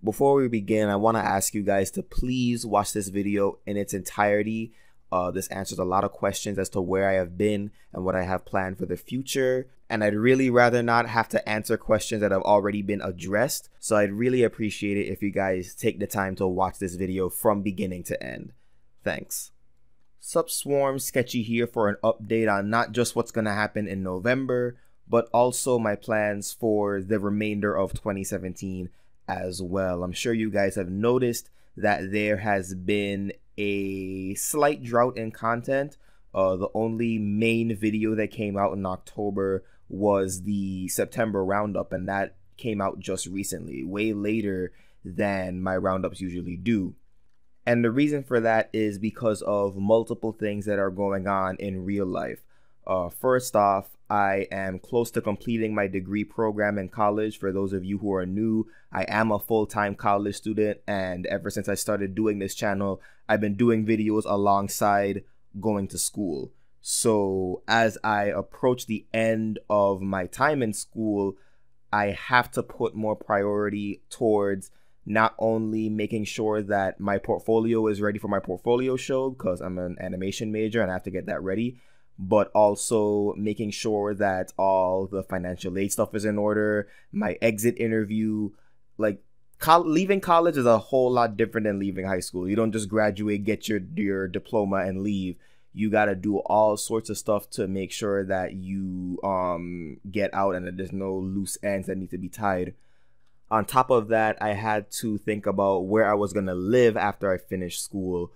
Before we begin, I want to ask you guys to please watch this video in its entirety. This answers a lot of questions as to where I have been and what I have planned for the future. And I'd really rather not have to answer questions that have already been addressed. So I'd really appreciate it if you guys take the time to watch this video from beginning to end. Thanks. Sup Swarm, Sketchy here for an update on not just what's going to happen in November, but also my plans for the remainder of 2017 as well. I'm sure you guys have noticed that there has been a slight drought in content. The only main video that came out in October was the September roundup, and that came out just recently, way later than my roundups usually do. And the reason for that is because of multiple things that are going on in real life. First off, I am close to completing my degree program in college. For those of you who are new, I am a full-time college student, and ever since I started doing this channel, I've been doing videos alongside going to school. So as I approach the end of my time in school, I have to put more priority towards not only making sure that my portfolio is ready for my portfolio show, because I'm an animation major and I have to get that ready, but also making sure that all the financial aid stuff is in order, my exit interview. Like, leaving college is a whole lot different than leaving high school. You don't just graduate, get your diploma, and leave. You got to do all sorts of stuff to make sure that you get out and that there's no loose ends that need to be tied. On top of that, I had to think about where I was going to live after I finished school.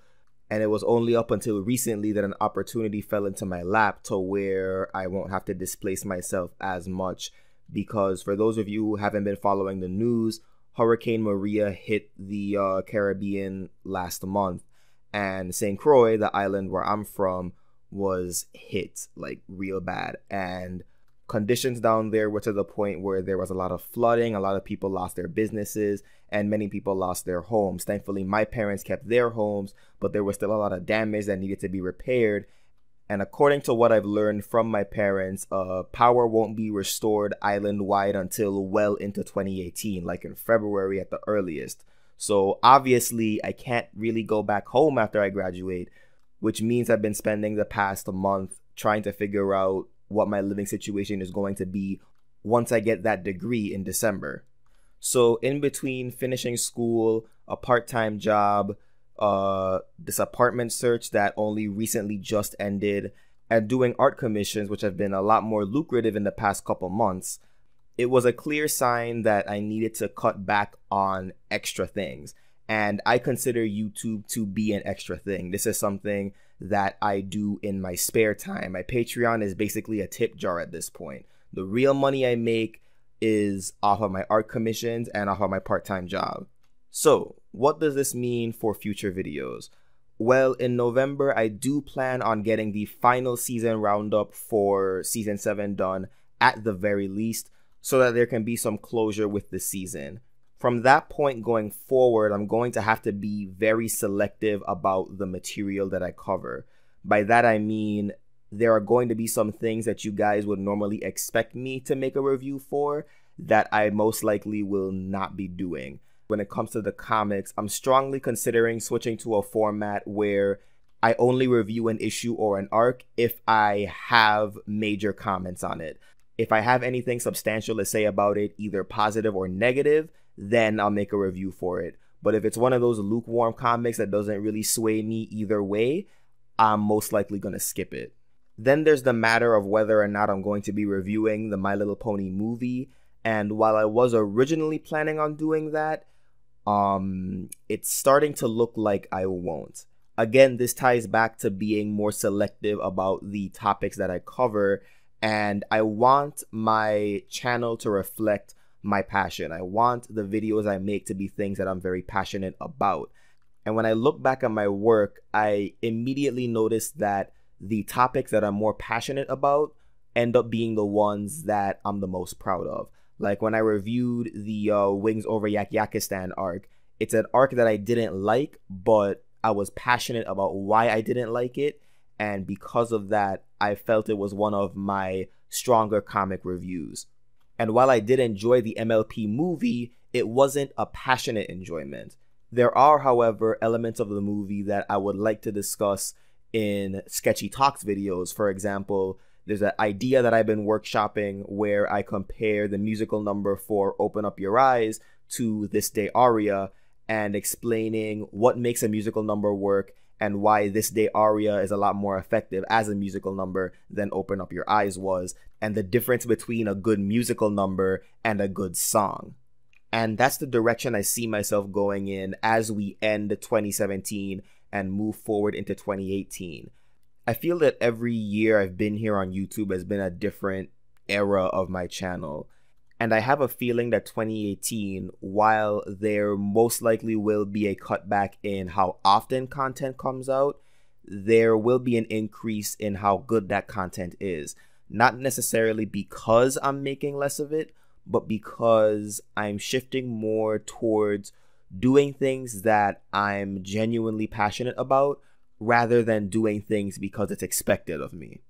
And it was only up until recently that an opportunity fell into my lap to where I won't have to displace myself as much. Because for those of you who haven't been following the news, Hurricane Maria hit the Caribbean last month. And St. Croix, the island where I'm from, was hit like real bad. And conditions down there were to the point where there was a lot of flooding, a lot of people lost their businesses, and many people lost their homes. Thankfully, my parents kept their homes, but there was still a lot of damage that needed to be repaired. And according to what I've learned from my parents, power won't be restored island-wide until well into 2018, like in February at the earliest. So obviously, I can't really go back home after I graduate, which means I've been spending the past month trying to figure out what my living situation is going to be once I get that degree in December. So in between finishing school, a part-time job, this apartment search that only recently just ended, and doing art commissions, which have been a lot more lucrative in the past couple months, it was a clear sign that I needed to cut back on extra things. And I consider YouTube to be an extra thing. This is something that I do in my spare time. My Patreon is basically a tip jar at this point. The real money I make is off of my art commissions and off of my part-time job. So what does this mean for future videos? Well, in November, I do plan on getting the final season roundup for season 7 done at the very least, so that there can be some closure with the season. From that point going forward, I'm going to have to be very selective about the material that I cover. By that I mean, there are going to be some things that you guys would normally expect me to make a review for that I most likely will not be doing. When it comes to the comics, I'm strongly considering switching to a format where I only review an issue or an arc if I have major comments on it. If I have anything substantial to say about it, either positive or negative, then I'll make a review for it. But if it's one of those lukewarm comics that doesn't really sway me either way, I'm most likely going to skip it. Then there's the matter of whether or not I'm going to be reviewing the My Little Pony movie. And while I was originally planning on doing that, it's starting to look like I won't. Again, this ties back to being more selective about the topics that I cover. And I want my channel to reflect my passion. I want the videos I make to be things that I'm very passionate about. And when I look back at my work, I immediately notice that the topics that I'm more passionate about end up being the ones that I'm the most proud of. Like when I reviewed the Wings Over Yak-Yakistan arc, it's an arc that I didn't like, but I was passionate about why I didn't like it. And because of that, I felt it was one of my stronger comic reviews. And while I did enjoy the MLP movie, It wasn't a passionate enjoyment. There are, however, elements of the movie that I would like to discuss in Sketchy Talks videos. For example, there's an idea that I've been workshopping where I compare the musical number for Open Up Your Eyes to This Day Aria and explaining what makes a musical number work and why This Day Aria is a lot more effective as a musical number than Open Up Your Eyes was, and the difference between a good musical number and a good song. And that's the direction I see myself going in as we end 2017 and move forward into 2018. I feel that every year I've been here on YouTube has been a different era of my channel. And I have a feeling that 2018, while there most likely will be a cutback in how often content comes out, there will be an increase in how good that content is. Not necessarily because I'm making less of it, but because I'm shifting more towards doing things that I'm genuinely passionate about rather than doing things because it's expected of me.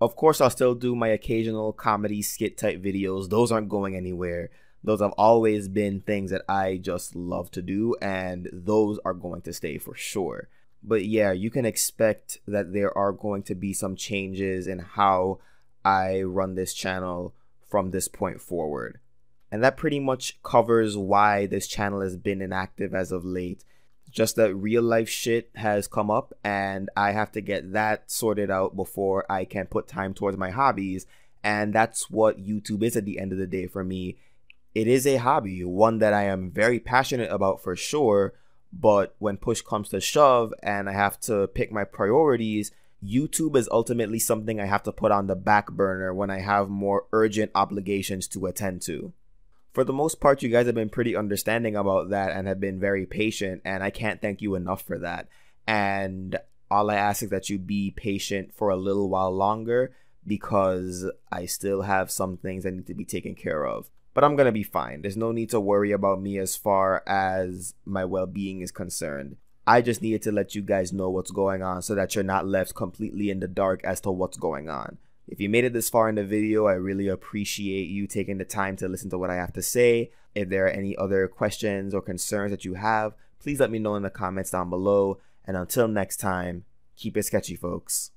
Of course, I'll still do my occasional comedy skit type videos. Those aren't going anywhere. Those have always been things that I just love to do, and those are going to stay for sure. But yeah, you can expect that there are going to be some changes in how I run this channel from this point forward. And that pretty much covers why this channel has been inactive as of late. Just that real life shit has come up and I have to get that sorted out before I can put time towards my hobbies. And that's what YouTube is at the end of the day for me. It is a hobby, one that I am very passionate about for sure. But when push comes to shove and I have to pick my priorities, YouTube is ultimately something I have to put on the back burner when I have more urgent obligations to attend to. For the most part, you guys have been pretty understanding about that and have been very patient, and I can't thank you enough for that. And all I ask is that you be patient for a little while longer because I still have some things that need to be taken care of. But I'm going to be fine. There's no need to worry about me as far as my well-being is concerned. I just needed to let you guys know what's going on so that you're not left completely in the dark as to what's going on. If you made it this far in the video, I really appreciate you taking the time to listen to what I have to say. If there are any other questions or concerns that you have, please let me know in the comments down below. And until next time, keep it sketchy, folks.